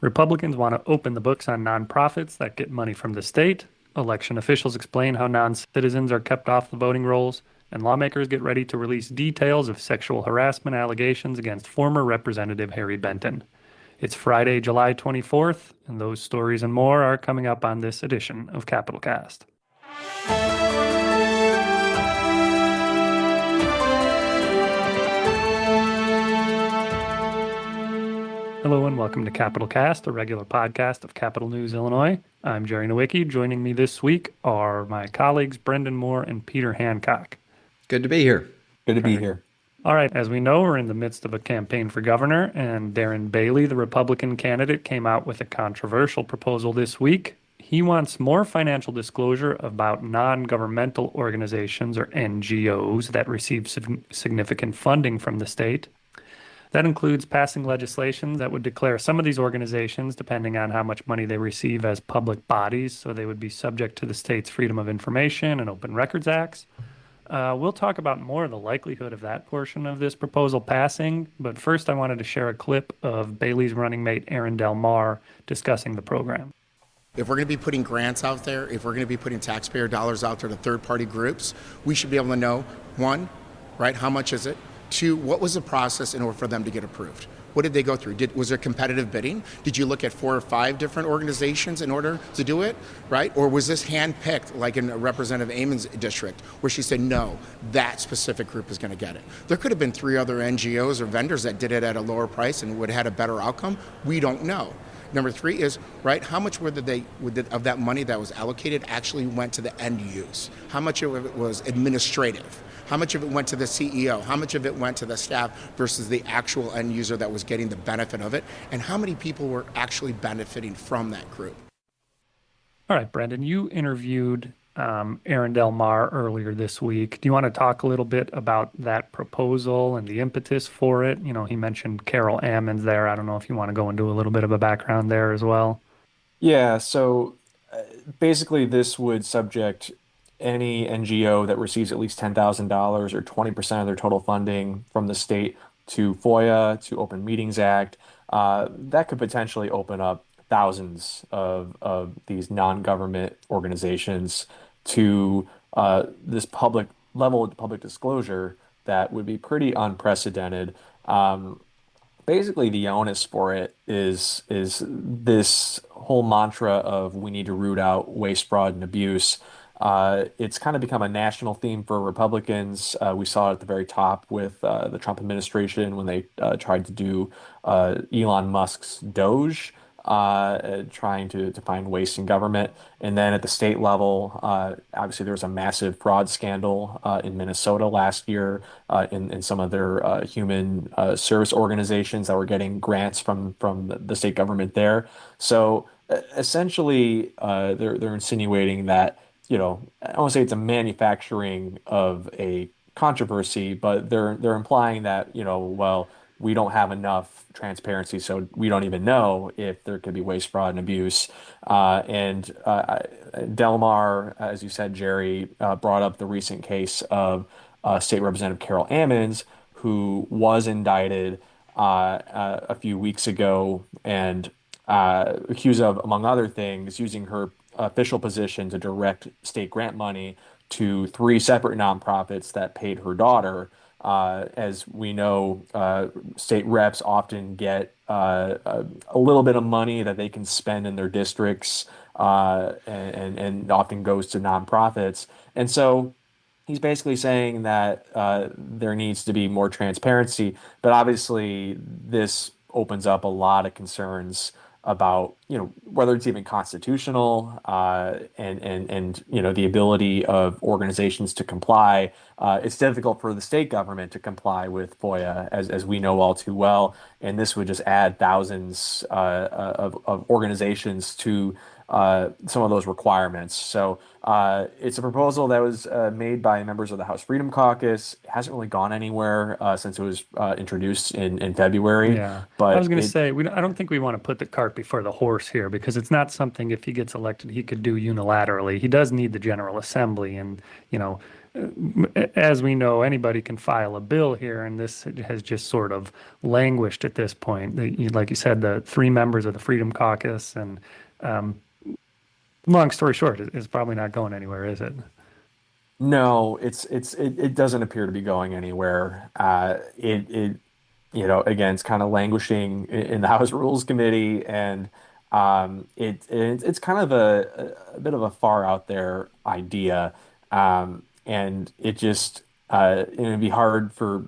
Republicans want to open the books on nonprofits that get money from the state. Election officials explain how non-citizens are kept off the voting rolls. And lawmakers get ready to release details of sexual harassment allegations against former Representative Harry Benton. It's Friday, July 24th, and those stories and more are coming up on this edition of Capital Cast. Hello and welcome to Capital Cast, a regular podcast of Capital News, Illinois. I'm Jerry Nowicki. Joining me this week are my colleagues Brendan Moore and Peter Hancock. Good to be here. Good to be here. All right, as we know, we're in the midst of a campaign for governor, and Darren Bailey, the Republican candidate, came out with a controversial proposal this week. He wants more financial disclosure about non-governmental organizations, or NGOs, that receive significant funding from the state. That includes passing legislation that would declare some of these organizations, depending on how much money they receive, as public bodies, so they would be subject to the state's Freedom of Information and Open Records Acts. We'll talk about more of the likelihood of that portion of this proposal passing, but first I wanted to share a clip of Bailey's running mate Aaron Del Mar discussing the program. If we're going to be putting grants out there, if we're going to be putting taxpayer dollars out there to third-party groups, we should be able to know, one, right, how much is it? Two, what was the process in order for them to get approved? What did they go through? Was there competitive bidding? Did you look at 4 or 5 different organizations in order to do it, right? Or was this hand-picked, like in Representative Amon's district, where she said, no, that specific group is going to get it? There could have been 3 other NGOs or vendors that did it at a lower price and would have had a better outcome. We don't know. Number 3 is, right, how much of that money that was allocated actually went to the end use? How much of it was administrative? How much of it went to the CEO? How much of it went to the staff versus the actual end user that was getting the benefit of it? And how many people were actually benefiting from that group? All right, Brendan, you interviewed Aaron Del Mar earlier this week. Do you want to talk a little bit about that proposal and the impetus for it? You know, he mentioned Carol Ammons there. I don't know if you want to go into a little bit of a background there as well. Yeah, so basically this would subject any NGO that receives at least $10,000 or 20% of their total funding from the state to FOIA, to Open Meetings Act. That could potentially open up thousands of these non-government organizations to this public level of public disclosure that would be pretty unprecedented. Basically, the onus for it is this whole mantra of we need to root out waste, fraud, and abuse. It's kind of become a national theme for Republicans. We saw it at the very top with the Trump administration when they tried to do Elon Musk's Doge, trying to find waste in government. And then at the state level, obviously there was a massive fraud scandal in Minnesota last year in some of their human service organizations that were getting grants from the state government there. So essentially, they're insinuating that, you know, I don't want to say it's a manufacturing of a controversy, but they're implying that, you know, well, we don't have enough transparency, so we don't even know if there could be waste, fraud, and abuse. Del Mar, as you said, Jerry, brought up the recent case of State Representative Carol Ammons, who was indicted a few weeks ago and accused of, among other things, using her official position to direct state grant money to 3 separate nonprofits that paid her daughter. As we know, state reps often get a little bit of money that they can spend in their districts, and often goes to nonprofits. And so he's basically saying that there needs to be more transparency, but obviously this opens up a lot of concerns about, you know, whether it's even constitutional, and you know, the ability of organizations to comply. It's difficult for the state government to comply with FOIA, as we know all too well, and this would just add thousands of organizations to some of those requirements. So it's a proposal that was made by members of the House Freedom Caucus. It hasn't really gone anywhere since it was introduced in February. Yeah, but I was going to say, I don't think we want to put the cart before the horse here, because it's not something, if he gets elected, he could do unilaterally. He does need the General Assembly, and, you know, as we know, anybody can file a bill here, and this has just sort of languished at this point. Like you said, the three members of the Freedom Caucus, and um, long story short, it's probably not going anywhere, is it? No, it doesn't appear to be going anywhere. Again, it's kind of languishing in the House Rules Committee, and it's kind of a bit of a far out there idea, and it'd be hard for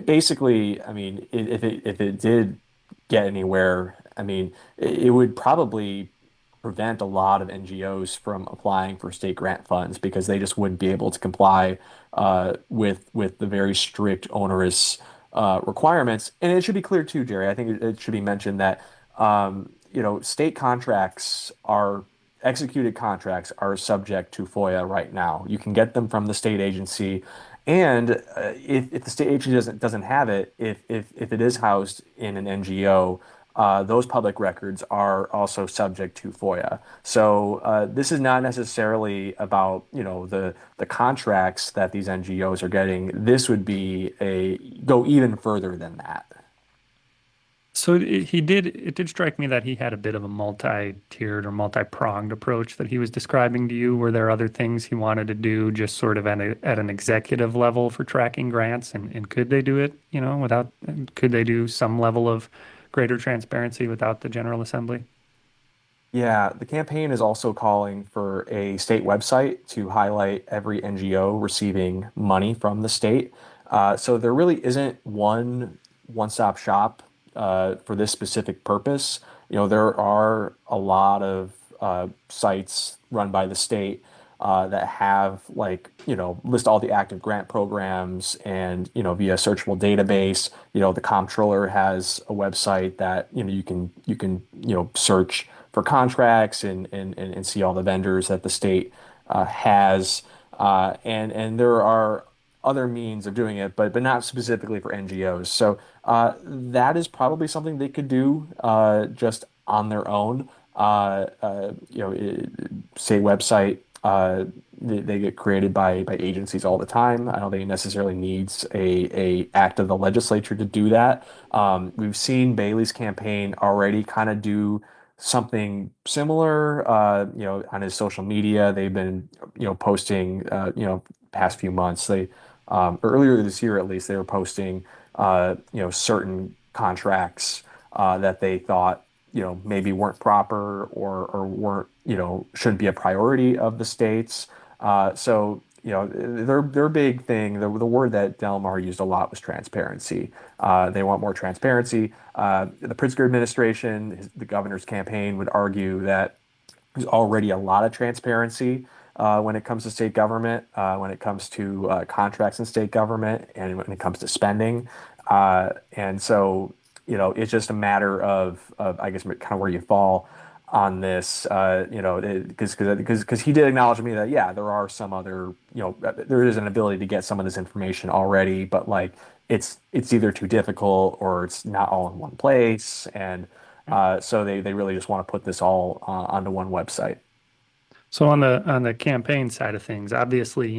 basically. I mean, if it did get anywhere, I mean, it would probably prevent a lot of NGOs from applying for state grant funds because they just wouldn't be able to comply with the very strict, onerous requirements. And it should be clear too, Jerry. I think it should be mentioned that state contracts are executed contracts are subject to FOIA right now. You can get them from the state agency. And if the state agency doesn't have it, if it is housed in an NGO, those public records are also subject to FOIA. So this is not necessarily about, the contracts that these NGOs are getting. This would be a go even further than that. So it did strike me that he had a bit of a multi-tiered or multi-pronged approach that he was describing to you. Were there other things he wanted to do just sort of at an executive level for tracking grants? And could they do it, without, could they do some level of greater transparency without the General Assembly? Yeah, the campaign is also calling for a state website to highlight every NGO receiving money from the state. So there really isn't one-stop shop for this specific purpose. There are a lot of sites run by the state that have list all the active grant programs and via searchable database. The comptroller has a website that you can search for contracts and see all the vendors that the state has. And there are other means of doing it, but not specifically for NGOs. So that is probably something they could do just on their own. State website. They get created by agencies all the time. I don't think it necessarily needs a act of the legislature to do that. We've seen Bailey's campaign already kind of do something similar. On his social media, they've been posting past few months. Earlier this year at least, they were posting certain contracts that they thought maybe weren't proper or weren't shouldn't be a priority of the states. So their big thing, the word that Delmar used a lot was transparency. They want more transparency. The Pritzker administration, the governor's campaign would argue that there's already a lot of transparency when it comes to state government, when it comes to contracts in state government, and when it comes to spending. And so, it's just a matter of I guess, kind of where you fall on this, because he did acknowledge to me that, yeah, there are some other, there is an ability to get some of this information already, but like it's either too difficult or it's not all in one place. And so they really just want to put this all onto one website. So on the campaign side of things, obviously,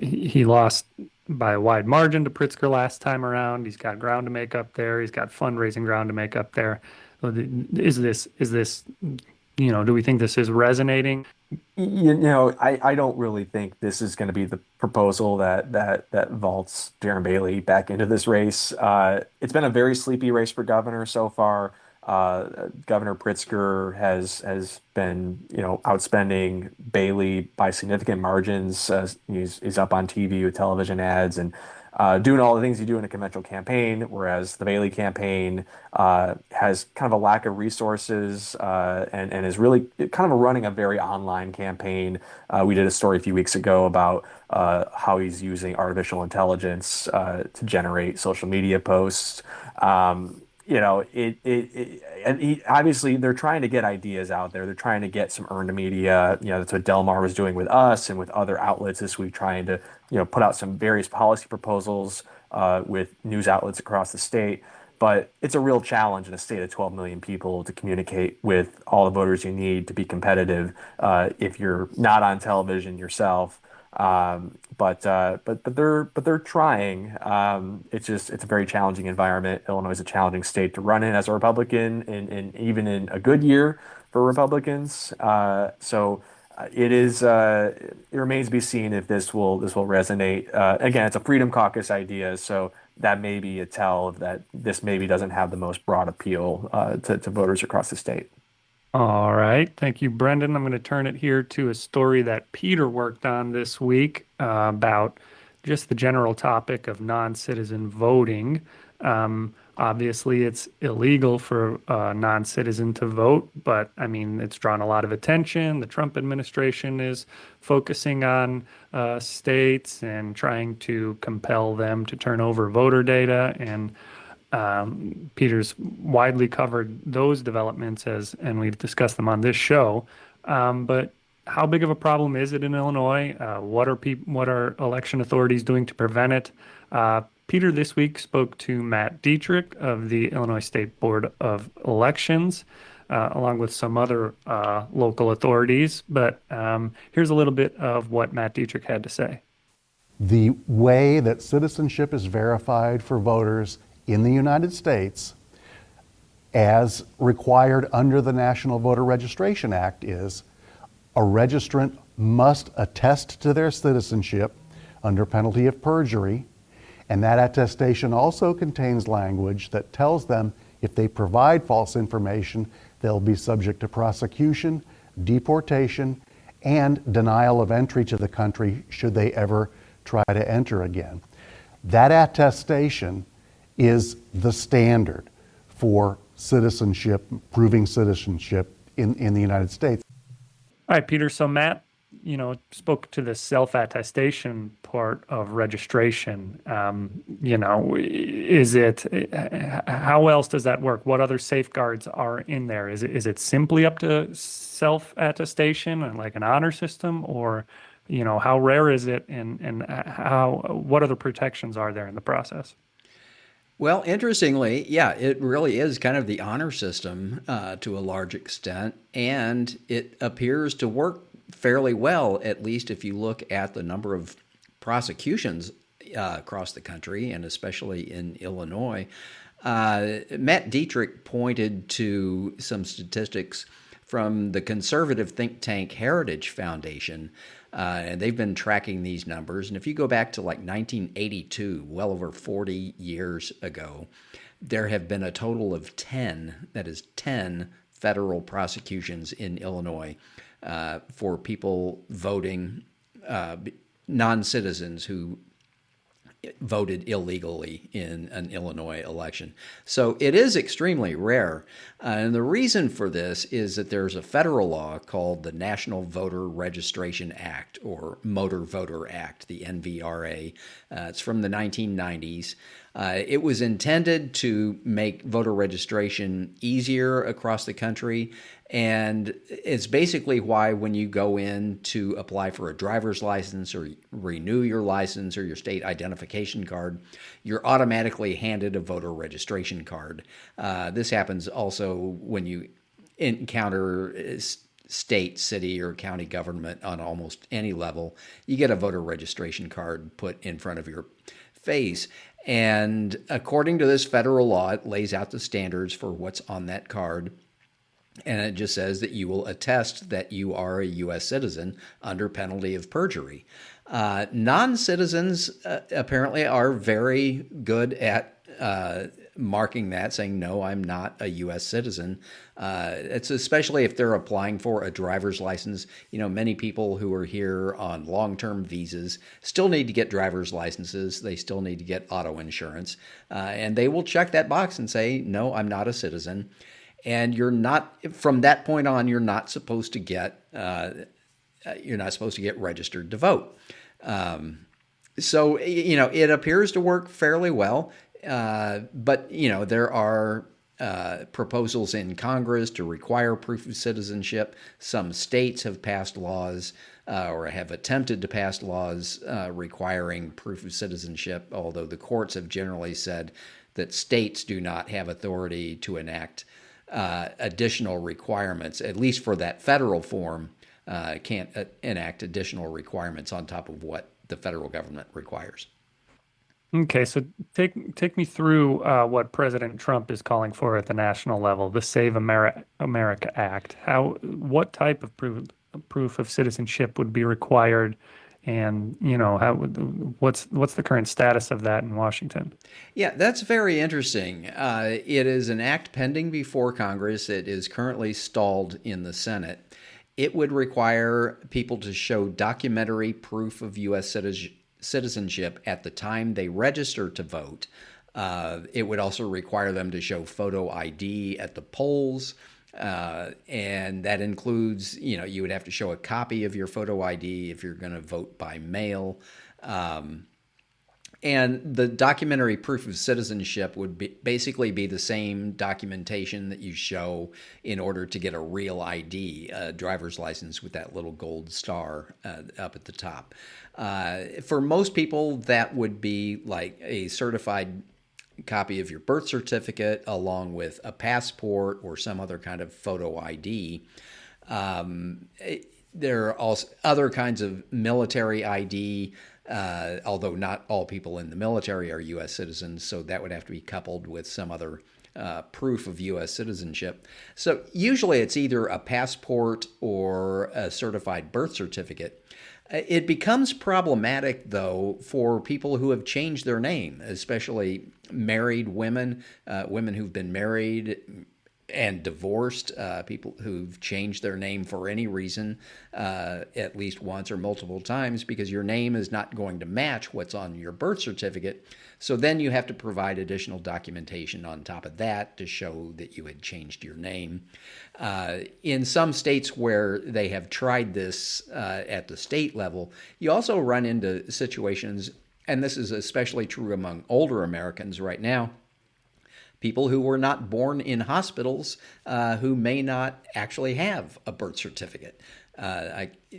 he lost by a wide margin to Pritzker last time around. He's got ground to make up there. He's got fundraising ground to make up there. Is this, do we think this is resonating? I don't really think this is going to be the proposal that vaults Darren Bailey back into this race. It's been a very sleepy race for governor so far. Governor Pritzker has been, outspending Bailey by significant margins. He's up on TV with television ads and doing all the things you do in a conventional campaign, whereas the Bailey campaign has kind of a lack of resources and is really kind of running a very online campaign. We did a story a few weeks ago about how he's using artificial intelligence to generate social media posts. And obviously they're trying to get ideas out there. They're trying to get some earned media. That's what Delmar was doing with us and with other outlets this week, trying to, put out some various policy proposals with news outlets across the state. But it's a real challenge in a state of 12 million people to communicate with all the voters you need to be competitive if you're not on television yourself. But they're trying. It's a very challenging environment. Illinois is a challenging state to run in as a Republican, and even in a good year for Republicans. It remains to be seen if this will resonate. Again, it's a Freedom Caucus idea, so that may be a tell that this maybe doesn't have the most broad appeal to voters across the state. All right. Thank you, Brendan. I'm going to turn it here to a story that Peter worked on this week about just the general topic of non-citizen voting. Obviously, it's illegal for a non-citizen to vote, but I mean, it's drawn a lot of attention. The Trump administration is focusing on states and trying to compel them to turn over voter data. And Peter's widely covered those developments and we've discussed them on this show. But how big of a problem is it in Illinois? What are election authorities doing to prevent it? Peter this week spoke to Matt Dietrich of the Illinois State Board of Elections, along with some other local authorities. But here's a little bit of what Matt Dietrich had to say. The way that citizenship is verified for voters in the United States, as required under the National Voter Registration Act, is a registrant must attest to their citizenship under penalty of perjury, and that attestation also contains language that tells them if they provide false information, they'll be subject to prosecution, deportation, and denial of entry to the country should they ever try to enter again. That attestation is the standard for citizenship, proving citizenship in the United States. All right, Peter. So Matt, spoke to the self-attestation part of registration. How else does that work? What other safeguards are in there? Is it simply up to self-attestation and like an honor system, or, how rare is it, and what other protections are there in the process? Well, interestingly, yeah, it really is kind of the honor system to a large extent, and it appears to work fairly well, at least if you look at the number of prosecutions across the country, and especially in Illinois. Matt Dietrich pointed to some statistics from the conservative think tank Heritage Foundation, and they've been tracking these numbers. And if you go back to like 1982, well over 40 years ago, there have been a total of 10, that is 10 federal prosecutions in Illinois for people voting, non-citizens who voted illegally in an Illinois election. So it is extremely rare. And the reason for this is that there's a federal law called the National Voter Registration Act, or Motor Voter Act, the NVRA. It's from the 1990s. It was intended to make voter registration easier across the country. And it's basically why when you go in to apply for a driver's license or renew your license or your state identification card, you're automatically handed a voter registration card. This happens also when you encounter state, city, or county government on almost any level. You get a voter registration card put in front of your face. And according to this federal law, it lays out the standards for what's on that card. And it just says that you will attest that you are a U.S. citizen under penalty of perjury. Non-citizens apparently are very good at marking that, saying, no, I'm not a U.S. citizen. It's especially if they're applying for a driver's license. Many people who are here on long-term visas still need to get driver's licenses. They still need to get auto insurance. And they will check that box and say, no, I'm not a citizen. And you're not, from that point on, you're not supposed to get registered to vote. So it appears to work fairly well. But there are proposals in Congress to require proof of citizenship. Some states have passed laws or have attempted to pass laws requiring proof of citizenship, although the courts have generally said that states do not have authority to enact additional requirements, at least for that federal form can't enact additional requirements on top of what the federal government requires. Okay, so take me through what President Trump is calling for at the national level, the America Act. What type of proof of citizenship would be required, and what's the current status of that in Washington? Yeah, that's very interesting. It is an act pending before Congress. It is currently stalled in the Senate. It would require people to show documentary proof of U.S. citizenship at the time they register to vote. It would also require them to show photo ID at the polls. And that includes, you would have to show a copy of your photo ID if you're going to vote by mail. And the documentary proof of citizenship would basically be the same documentation that you show in order to get a real ID, a driver's license with that little gold star up at the top. For most people, that would be like a certified copy of your birth certificate along with a passport or some other kind of photo ID. There are also other kinds of military ID, although not all people in the military are U.S. citizens, so that would have to be coupled with some other proof of U.S. citizenship. So usually it's either a passport or a certified birth certificate. It becomes problematic, though, for people who have changed their name, especially married women, women who've been married and divorced, people who've changed their name for any reason, at least once or multiple times, because your name is not going to match what's on your birth certificate. So then you have to provide additional documentation on top of that to show that you had changed your name. In some states where they have tried this at the state level, you also run into situations, and this is especially true among older Americans right now, people who were not born in hospitals who may not actually have a birth certificate.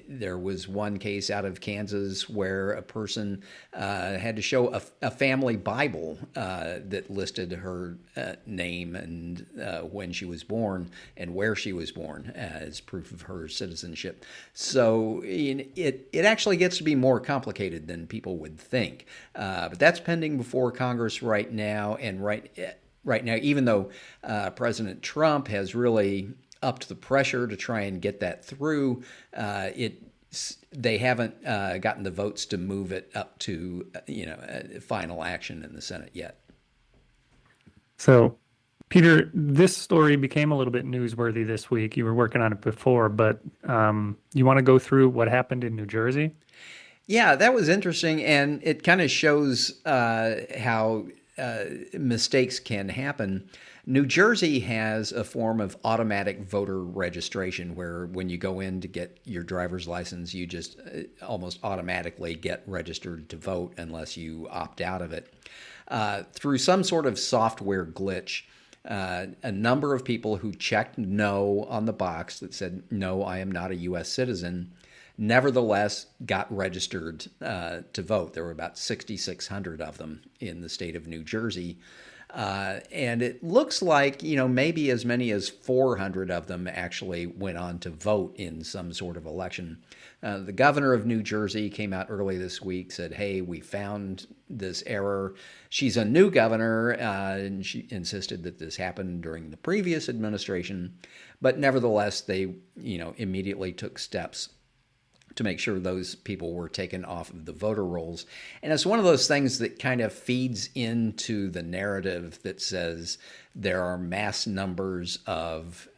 There was one case out of Kansas where a person had to show a family Bible that listed her name and when she was born and where she was born as proof of her citizenship. So it actually gets to be more complicated than people would think. But that's pending before Congress right now, and right now, even though President Trump has really upped the pressure to try and get that through, they haven't gotten the votes to move it up to final action in the Senate yet. So, Peter, this story became a little bit newsworthy this week. You were working on it before, but you want to go through what happened in New Jersey? Yeah, that was interesting, and it kind of shows how mistakes can happen. New Jersey has a form of automatic voter registration where when you go in to get your driver's license, you just almost automatically get registered to vote unless you opt out of it. Through some sort of software glitch, a number of people who checked no on the box that said, no, I am not a U.S. citizen, nevertheless got registered to vote. There were about 6,600 of them in the state of New Jersey. And it looks like, maybe as many as 400 of them actually went on to vote in some sort of election. The governor of New Jersey came out early this week, said, hey, we found this error. She's a new governor, and she insisted that this happened during the previous administration. But nevertheless, they, immediately took steps to make sure those people were taken off of the voter rolls. And it's one of those things that kind of feeds into the narrative that says there are mass numbers of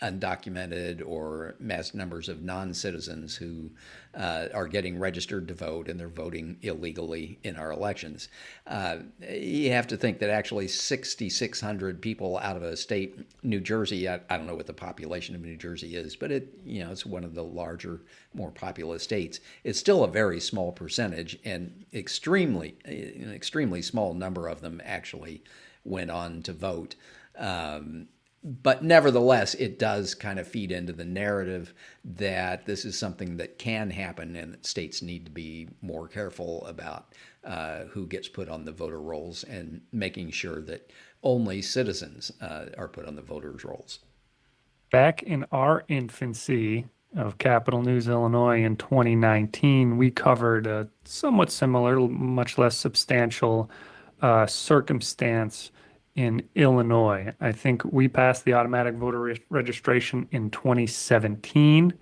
undocumented or mass numbers of non-citizens who are getting registered to vote and they're voting illegally in our elections. You have to think that actually 6,600 people out of a state, New Jersey, I don't know what the population of New Jersey is, but it's one of the larger, more populous states. It's still a very small percentage, and an extremely small number of them actually went on to vote. But nevertheless, it does kind of feed into the narrative that this is something that can happen and that states need to be more careful about who gets put on the voter rolls and making sure that only citizens are put on the voters' rolls. Back in our infancy, of Capital News Illinois in 2019, we covered a somewhat similar, much less substantial circumstance in Illinois. I think we passed the automatic voter registration in 2017.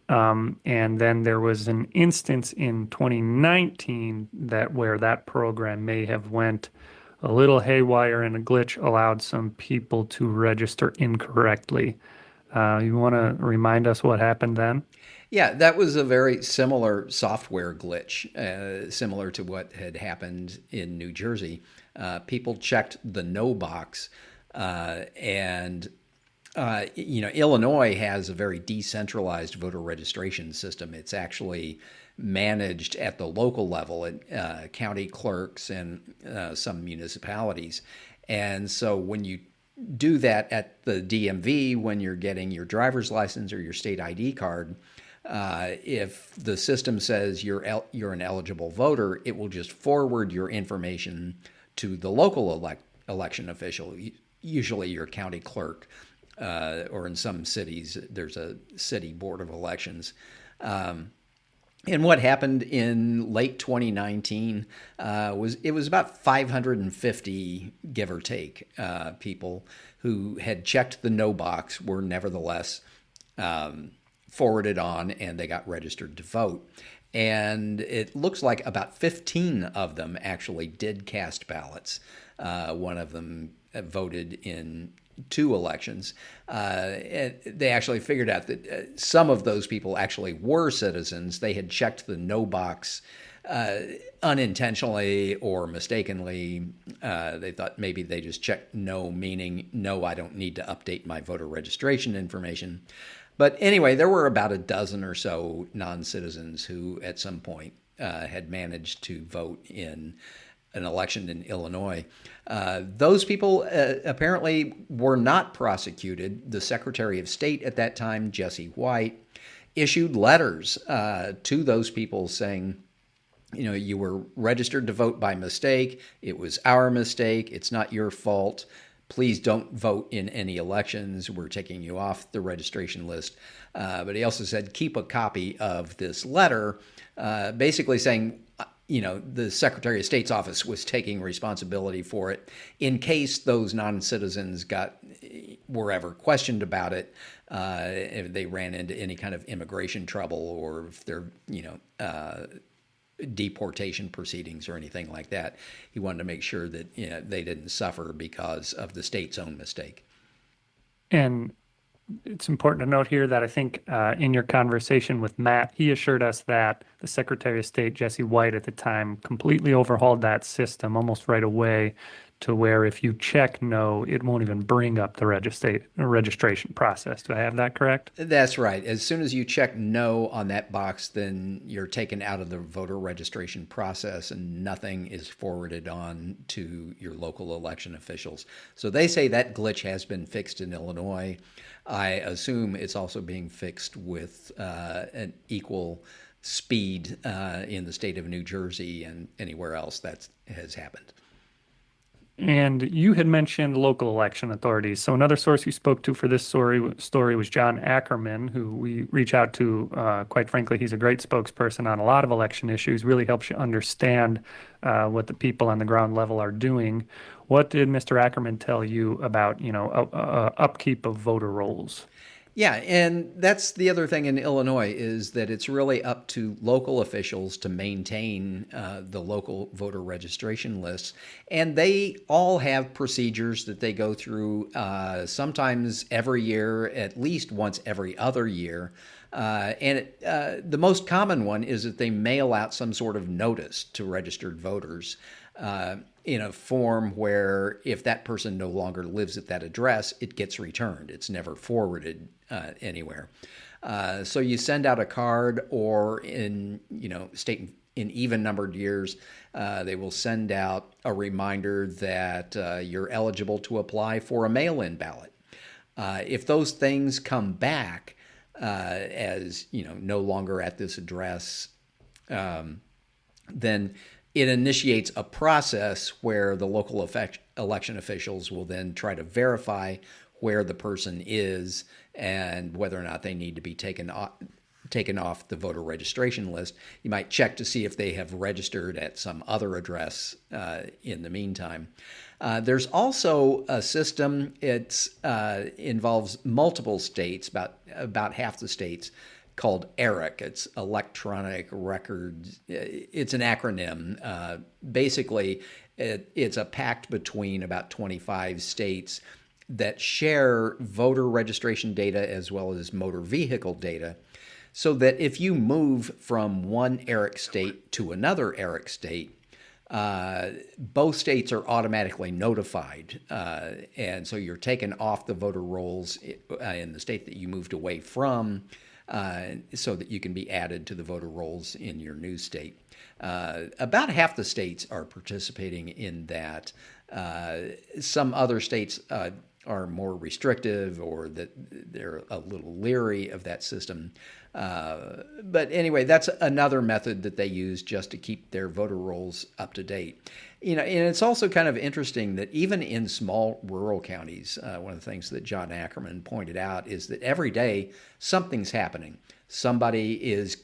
And then there was an instance in 2019 that where that program may have went a little haywire and a glitch allowed some people to register incorrectly. You want to remind us what happened then? Yeah, that was a very similar software glitch, similar to what had happened in New Jersey. People checked the no box, and Illinois has a very decentralized voter registration system. It's actually managed at the local level at county clerks and some municipalities. And so when you do that at the DMV, when you're getting your driver's license or your state ID card, if the system says you're an eligible voter, it will just forward your information to the local election official, usually your county clerk, or in some cities, there's a city board of elections. And what happened in late 2019 was about 550, give or take, people who had checked the no box were nevertheless forwarded on, and they got registered to vote. And it looks like about 15 of them actually did cast ballots. One of them voted in 2 elections. They actually figured out that some of those people actually were citizens. They had checked the no box unintentionally or mistakenly. They thought maybe they just checked no, meaning no, I don't need to update my voter registration information. But anyway, there were about a dozen or so non-citizens who at some point had managed to vote in an election in Illinois. Those people apparently were not prosecuted. The Secretary of State at that time, Jesse White, issued letters to those people saying, you were registered to vote by mistake. It was our mistake. It's not your fault. Please don't vote in any elections. We're taking you off the registration list. But he also said, keep a copy of this letter, basically saying, the Secretary of State's office was taking responsibility for it in case those non-citizens were ever questioned about it, if they ran into any kind of immigration trouble or if they're, deportation proceedings or anything like that. He wanted to make sure that they didn't suffer because of the state's own mistake. And it's important to note here that I think in your conversation with Matt, he assured us that the Secretary of State, Jesse White, at the time, completely overhauled that system almost right away to where if you check no, it won't even bring up the registration process. Do I have that correct? That's right. As soon as you check no on that box, then you're taken out of the voter registration process and nothing is forwarded on to your local election officials. So they say that glitch has been fixed in Illinois. I assume it's also being fixed with an equal speed in the state of New Jersey and anywhere else that has happened. And you had mentioned local election authorities. So another source you spoke to for this story was John Ackerman, who we reach out to. Quite frankly, he's a great spokesperson on a lot of election issues, really helps you understand what the people on the ground level are doing. What did Mr. Ackerman tell you about, upkeep of voter rolls? Yeah, and that's the other thing in Illinois is that it's really up to local officials to maintain the local voter registration lists. And they all have procedures that they go through sometimes every year, at least once every other year. The most common one is that they mail out some sort of notice to registered voters in a form where if that person no longer lives at that address, it gets returned. It's never forwarded anywhere. So you send out a card, or in state in even numbered years, they will send out a reminder that you're eligible to apply for a mail-in ballot. If those things come back as no longer at this address, then it initiates a process where the local election officials will then try to verify where the person is and whether or not they need to be taken off the voter registration list. You might check to see if they have registered at some other address in the meantime. There's also a system. It involves multiple states, about half the states, called ERIC. It's Electronic Records. It's an acronym. Basically, it's a pact between about 25 states that share voter registration data as well as motor vehicle data, so that if you move from one ERIC state to another ERIC state, both states are automatically notified. And so you're taken off the voter rolls in the state that you moved away from, so that you can be added to the voter rolls in your new state. About half the states are participating in that. Some other states are more restrictive, or that they're a little leery of that system. But anyway, that's another method that they use just to keep their voter rolls up to date. And it's also kind of interesting that even in small rural counties, one of the things that John Ackerman pointed out is that every day something's happening. Somebody is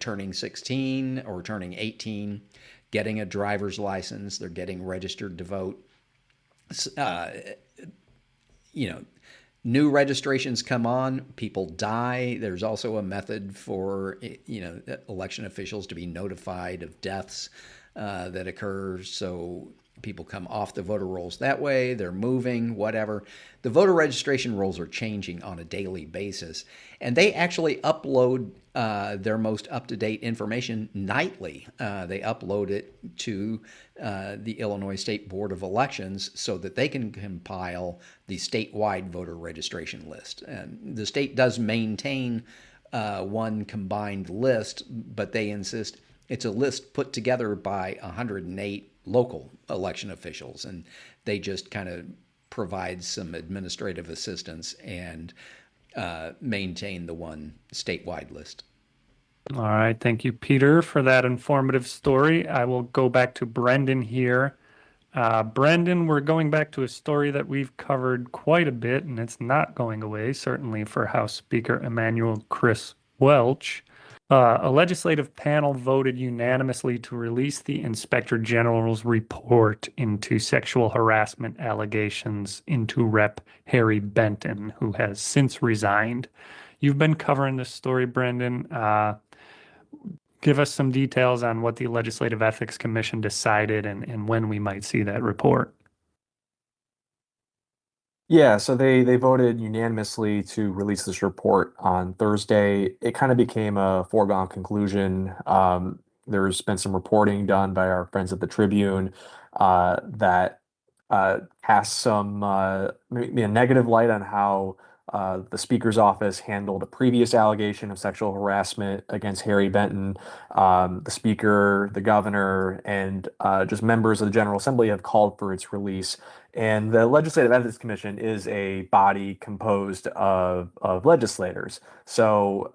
turning 16 or turning 18, getting a driver's license. They're getting registered to vote. New registrations come on, people die. There's also a method for election officials to be notified of deaths that occur, so people come off the voter rolls that way. They're moving, whatever. The voter registration rolls are changing on a daily basis, and they actually upload their most up-to-date information nightly. They upload it to the Illinois State Board of Elections so that they can compile the statewide voter registration list. And the state does maintain one combined list, but they insist it's a list put together by 108 local election officials, and they just kind of provide some administrative assistance and maintain the one statewide list. All right. Thank you, Peter, for that informative story. I will go back to Brendan here. Brendan, we're going back to a story that we've covered quite a bit, and it's not going away, certainly for House Speaker Emanuel Chris Welch. A legislative panel voted unanimously to release the Inspector General's report into sexual harassment allegations into Rep. Harry Benton, who has since resigned. You've been covering this story, Brendan. Give us some details on what the Legislative Ethics Commission decided and when we might see that report. Yeah, so they voted unanimously to release this report on Thursday. It kind of became a foregone conclusion. There's been some reporting done by our friends at the Tribune that casts some maybe a negative light on how the Speaker's office handled a previous allegation of sexual harassment against Harry Benton. The Speaker, the Governor, and just members of the General Assembly have called for its release. And the Legislative Ethics Commission is a body composed of legislators. So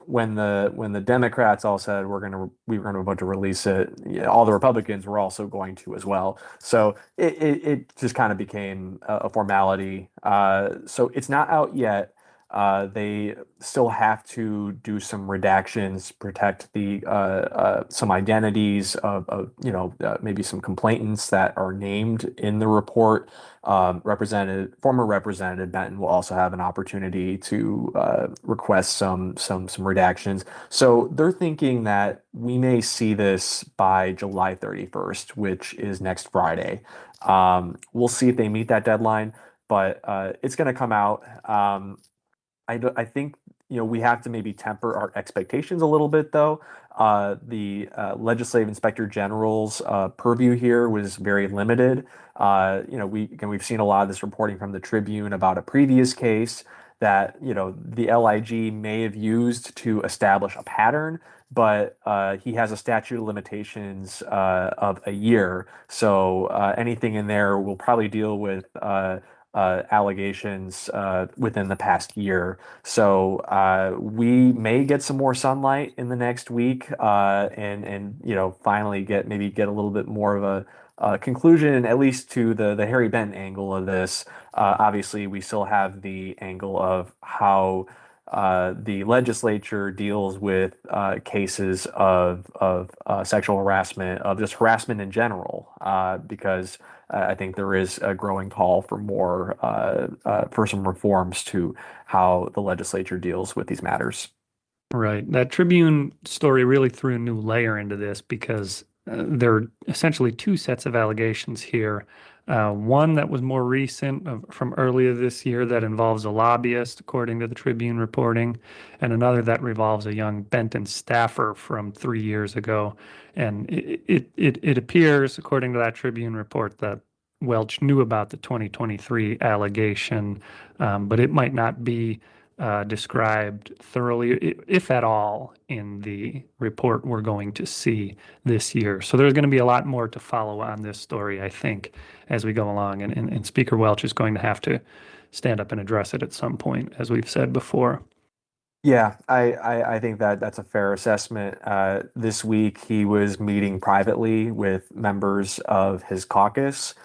when the Democrats all said we were gonna vote to release it, all the Republicans were also going to as well. So it just kind of became a formality. So it's not out yet. They still have to do some redactions, protect the some identities of maybe some complainants that are named in the report. Former Representative Benton will also have an opportunity to request some redactions. So they're thinking that we may see this by July 31st, which is next Friday. We'll see if they meet that deadline, but it's going to come out. I think we have to maybe temper our expectations a little bit, though. The Legislative Inspector General's purview here was very limited. We've seen a lot of this reporting from the Tribune about a previous case that the LIG may have used to establish a pattern, but he has a statute of limitations of a year. So anything in there will probably deal with allegations within the past year. So we may get some more sunlight in the next week, and finally get a little bit more of conclusion, at least to the Harry Benton angle of this. Obviously, we still have the angle of how the legislature deals with cases of sexual harassment, of just harassment in general, because I think there is a growing call for more for some reforms to how the legislature deals with these matters. Right. That Tribune story really threw a new layer into this because there are essentially two sets of allegations here. One that was more recent from earlier this year that involves a lobbyist, according to the Tribune reporting, and another that revolves a young Benton staffer from 3 years ago. And it appears, according to that Tribune report, that Welch knew about the 2023 allegation, but it might not be described thoroughly, if at all, in the report we're going to see this year. So there's going to be a lot more to follow on this story, I think, as we go along. And Speaker Welch is going to have to stand up and address it at some point, as we've said before. Yeah, I think that that's a fair assessment. This week, he was meeting privately with members of his caucus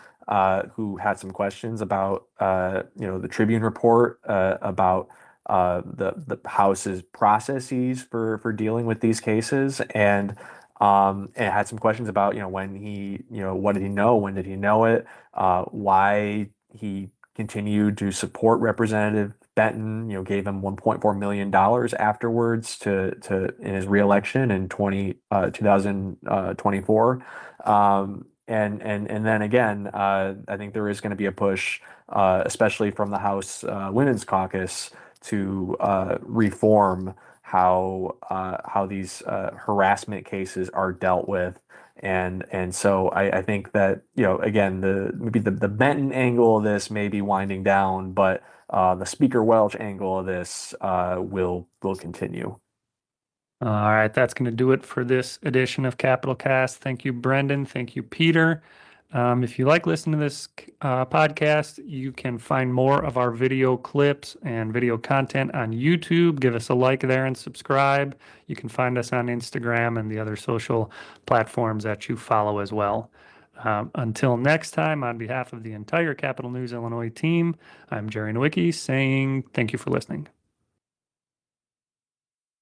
who had some questions about, the Tribune report, about the House's processes for dealing with these cases, and had some questions about, when he, what did he know, when did he know it, why he continued to support Representative Benton, gave him $1.4 million afterwards to in his reelection in 2024. And then again, I think there is going to be a push, especially from the House Women's Caucus, to reform how these harassment cases are dealt with. And so I think that, again, maybe the Benton angle of this may be winding down, but the Speaker Welch angle of this will continue. All right, that's going to do it for this edition of Capital Cast. Thank you, Brendan. Thank you, Peter. If you like listening to this podcast, you can find more of our video clips and video content on YouTube. Give us a like there and subscribe. You can find us on Instagram and the other social platforms that you follow as well. Until next time, on behalf of the entire Capital News Illinois team, I'm Jerry Nowicki saying thank you for listening.